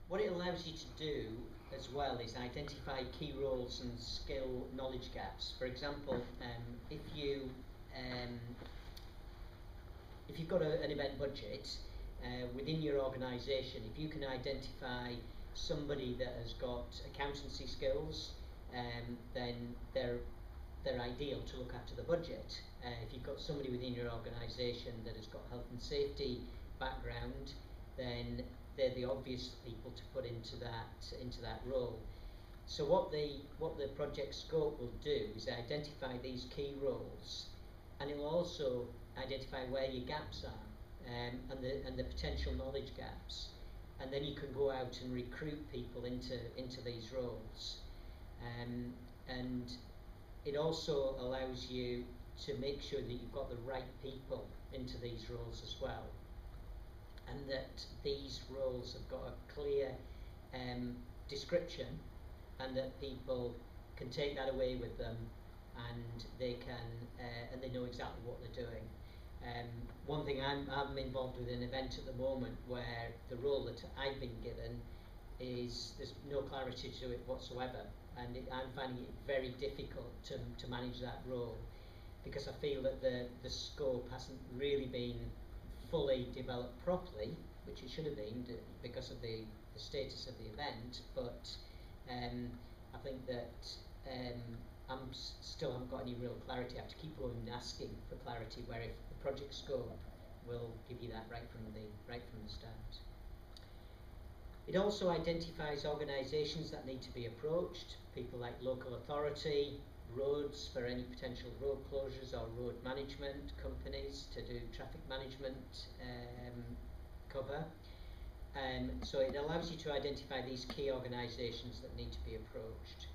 what it allows you to do as well is identify key roles and skill knowledge gaps. For example, if you've got an event budget within your organisation, if you can identify somebody that has got accountancy skills, then they're ideal to look after the budget. If you've got somebody within your organisation that has got health and safety background, then they're the obvious people to put into that role. So what the project scope will do is identify these key roles, and it will also identify where your gaps are, and the potential knowledge gaps, and then you can go out and recruit people into these roles, and it also allows you to make sure that you've got the right people into these roles as well, and that these roles have got a clear description, and that people can take that away with them, and they know exactly what they're doing. One thing, I'm involved with an event at the moment where the role that I've been given is there's no clarity to it whatsoever, and I'm finding it very difficult to manage that role, because I feel that the scope hasn't really been fully developed properly, which it should have been because of the status of the event, but I think that I'm still haven't got any real clarity. I have to keep going and asking for clarity, where if the project scope will give you that right from the start. It also identifies organisations that need to be approached, people like local authority, roads for any potential road closures, or road management companies to do traffic management cover. So it allows you to identify these key organisations that need to be approached.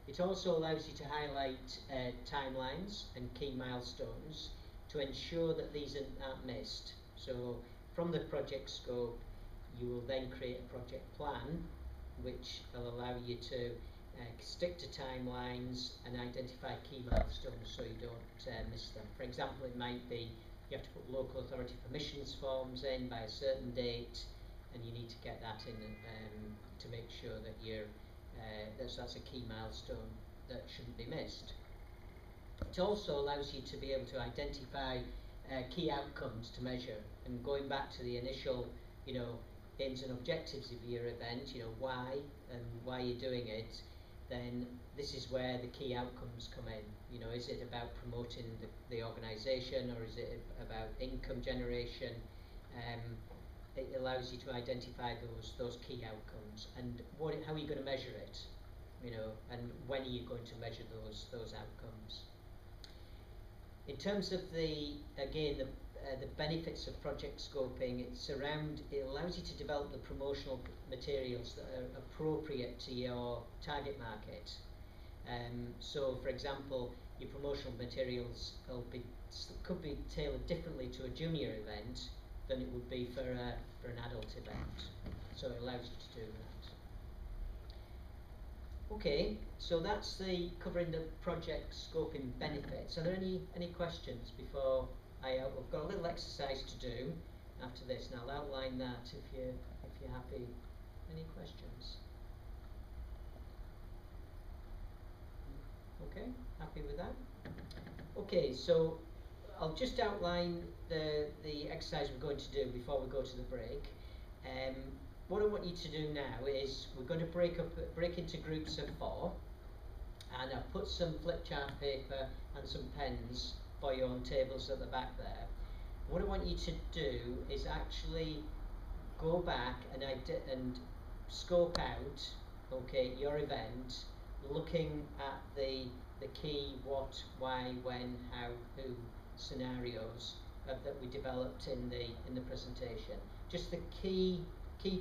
It also allows you to highlight timelines and key milestones to ensure that these aren't missed. So from the project scope, you will then create a project plan, which will allow you to stick to timelines and identify key milestones so you don't miss them. For example, it might be you have to put local authority permissions forms in by a certain date, and you need to get that in to make sure that that's a key milestone that shouldn't be missed. It also allows you to be able to identify key outcomes to measure, and going back to the initial, aims and objectives of your event, why and why you're doing it, then this is where the key outcomes come in. Is it about promoting the organisation, or is it about income generation? It allows you to identify those key outcomes, and how are you going to measure it, and when are you going to measure those outcomes. In terms of the benefits of project scoping, it allows you to develop the promotional materials that are appropriate to your target market. So, for example, your promotional materials could be tailored differently to a junior event than it would be for an adult event. So it allows you to do that. Okay, so that's covering the project scoping benefits. Are there any questions before I've got a little exercise to do after this, and I'll outline that if you're happy. Any questions? Okay, happy with that? Okay, so I'll just outline the exercise we're going to do before we go to the break. What I want you to do now is we're going to break into groups of 4, and I've put some flip chart paper and some pens for you on tables at the back there. What I want you to do is actually go back and scope out, your event, looking at the key what, why, when, how, who scenarios that we developed in the presentation. Just the key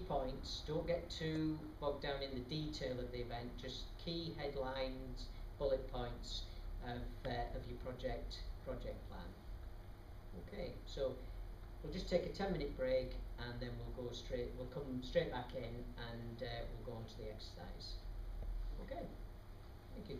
points. Don't get too bogged down in the detail of the event. Just key headlines, bullet points of your project plan. Okay, so we'll just take a 10-minute break, and then we'll come straight back in, and we'll go on to the exercise. Okay, thank you.